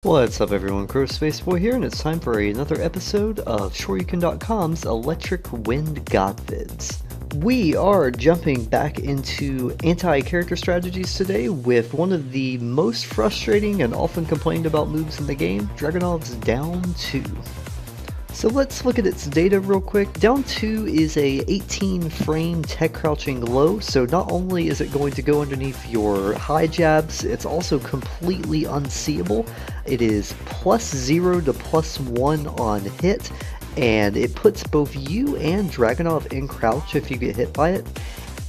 What's up everyone, Spaceboy here, and it's time for another episode of Shoryuken.com's Electric Wind God Vids. We are jumping back into anti-character strategies today with one of the most frustrating and often complained about moves in the game, Dragunov's Down 2. So let's look at its data real quick. Down 2 is a 18 frame tech crouching low, so not only is it going to go underneath your high jabs, it's also completely unseeable. It is +0 to +1 on hit, and it puts both you and Dragunov in crouch if you get hit by it.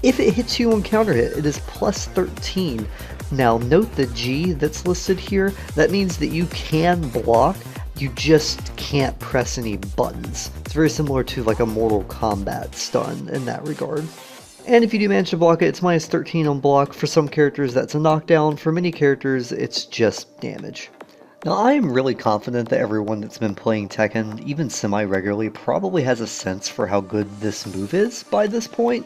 If it hits you on counter hit, it is +13. Now note the G that's listed here. That means that you can block, you just can't press any buttons. It's very similar to like a Mortal Kombat stun in that regard. And if you do manage to block it, it's -13 on block. For some characters that's a knockdown, for many characters it's just damage. Now I am really confident that everyone that's been playing Tekken, even semi-regularly, probably has a sense for how good this move is by this point.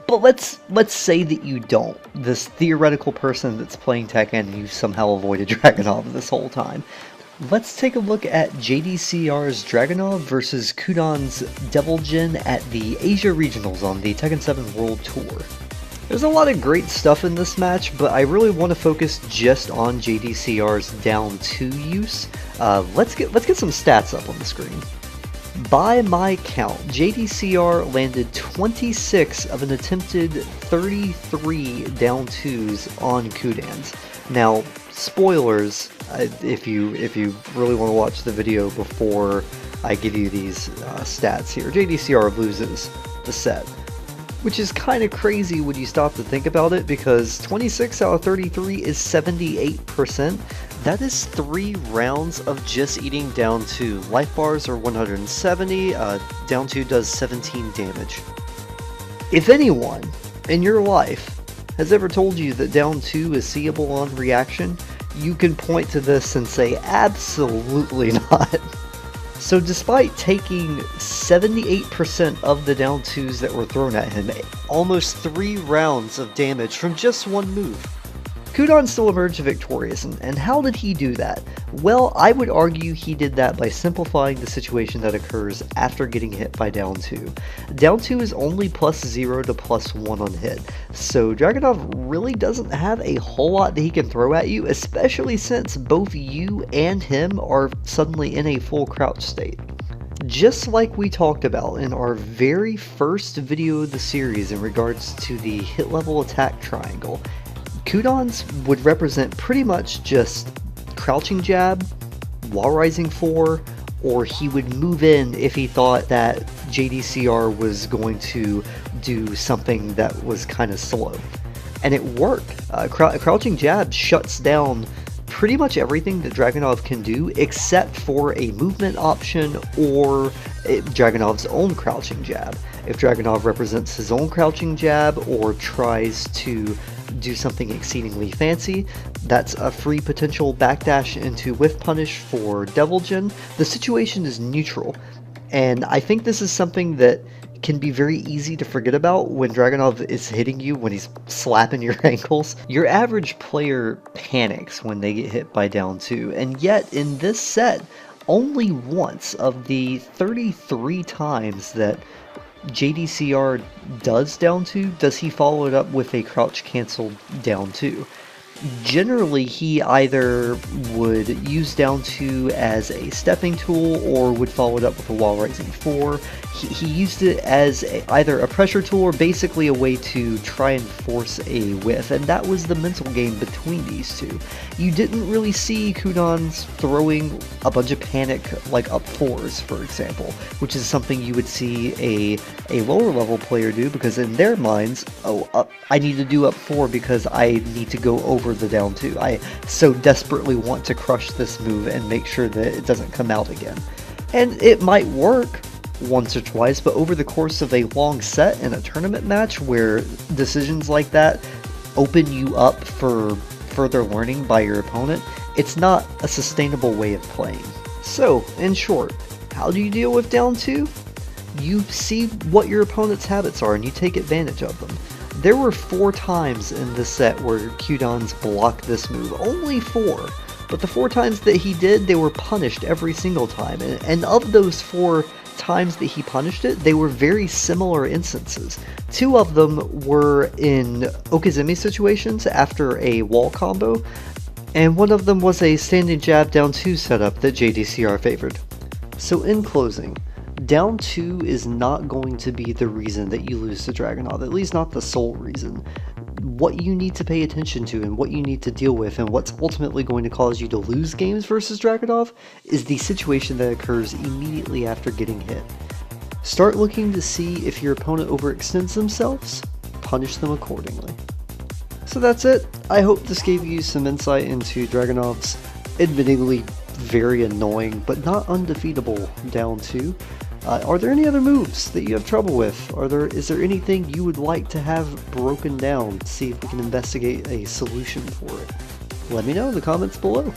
But let's say that you don't. This theoretical person that's playing Tekken and you somehow avoided Dragunov this whole time. Let's take a look at JDCR's Dragunov versus Kudan's Devil Jin at the Asia Regionals on the Tekken 7 World Tour. There's a lot of great stuff in this match, but I really want to focus just on JDCR's down 2 use. Let's get some stats up on the screen. By my count, JDCR landed 26 of an attempted 33 down 2s on Kudan's. Now, spoilers, if you really want to watch the video before I give you these stats here, JDCR loses the set. Which is kind of crazy when you stop to think about it, because 26 out of 33 is 78%. That is 3 rounds of just eating down 2. Life bars are 170, down 2 does 17 damage. If anyone in your life has ever told you that down 2 is seeable on reaction, you can point to this and say absolutely not. So despite taking 78% of the down 2s that were thrown at him, almost 3 rounds of damage from just one move, Kudan still emerged victorious, and how did he do that? Well, I would argue he did that by simplifying the situation that occurs after getting hit by down 2. Down 2 is only +0 to +1 on hit, so Dragunov really doesn't have a whole lot that he can throw at you, especially since both you and him are suddenly in a full crouch state. Just like we talked about in our very first video of the series in regards to the hit level attack triangle, Kudan's would represent pretty much just crouching jab, wall rising 4, or he would move in if he thought that JDCR was going to do something that was kind of slow. And it worked. Crouching jab shuts down pretty much everything that Dragunov can do except for a movement option or Dragunov's own crouching jab. If Dragunov represents his own crouching jab or tries to do something exceedingly fancy, that's a free potential backdash into whiff punish for Devil Jin. The situation is neutral, and I think this is something that can be very easy to forget about when Dragunov is hitting you, when he's slapping your ankles. Your average player panics when they get hit by down 2, and yet in this set, only once of the 33 times that JDCR does down 2 does he follow it up with a crouch cancelled down 2. Generally, he either would use down 2 as a stepping tool or would follow it up with a wall rising 4. He used it as either a pressure tool or basically a way to try and force a whiff, and that was the mental game between these two. You didn't really see Kudan's throwing a bunch of panic like up 4s, for example, which is something you would see a lower level player do, because in their minds, I need to do up 4 because I need to go over the down 2. I so desperately want to crush this move and make sure that it doesn't come out again. And it might work once or twice, but over the course of a long set in a tournament match where decisions like that open you up for further learning by your opponent, it's not a sustainable way of playing. So, in short, how do you deal with down 2? You see what your opponent's habits are and you take advantage of them. There were 4 times in this set where Kudan's blocked this move. Only 4. But the 4 times that he did, they were punished every single time. And of those 4 times that he punished it, they were very similar instances. 2 of them were in Okizumi situations after a wall combo, and 1 of them was a standing jab down 2 setup that JDCR favored. So in closing, down 2 is not going to be the reason that you lose to Dragunov, at least not the sole reason. What you need to pay attention to and what you need to deal with and what's ultimately going to cause you to lose games versus Dragunov is the situation that occurs immediately after getting hit. Start looking to see if your opponent overextends themselves, punish them accordingly. So that's it. I hope this gave you some insight into Dragunov's admittingly very annoying but not undefeatable down 2. Are there any other moves that you have trouble with? Is there anything you would like to have broken down? See if we can investigate a solution for it. Let me know in the comments below.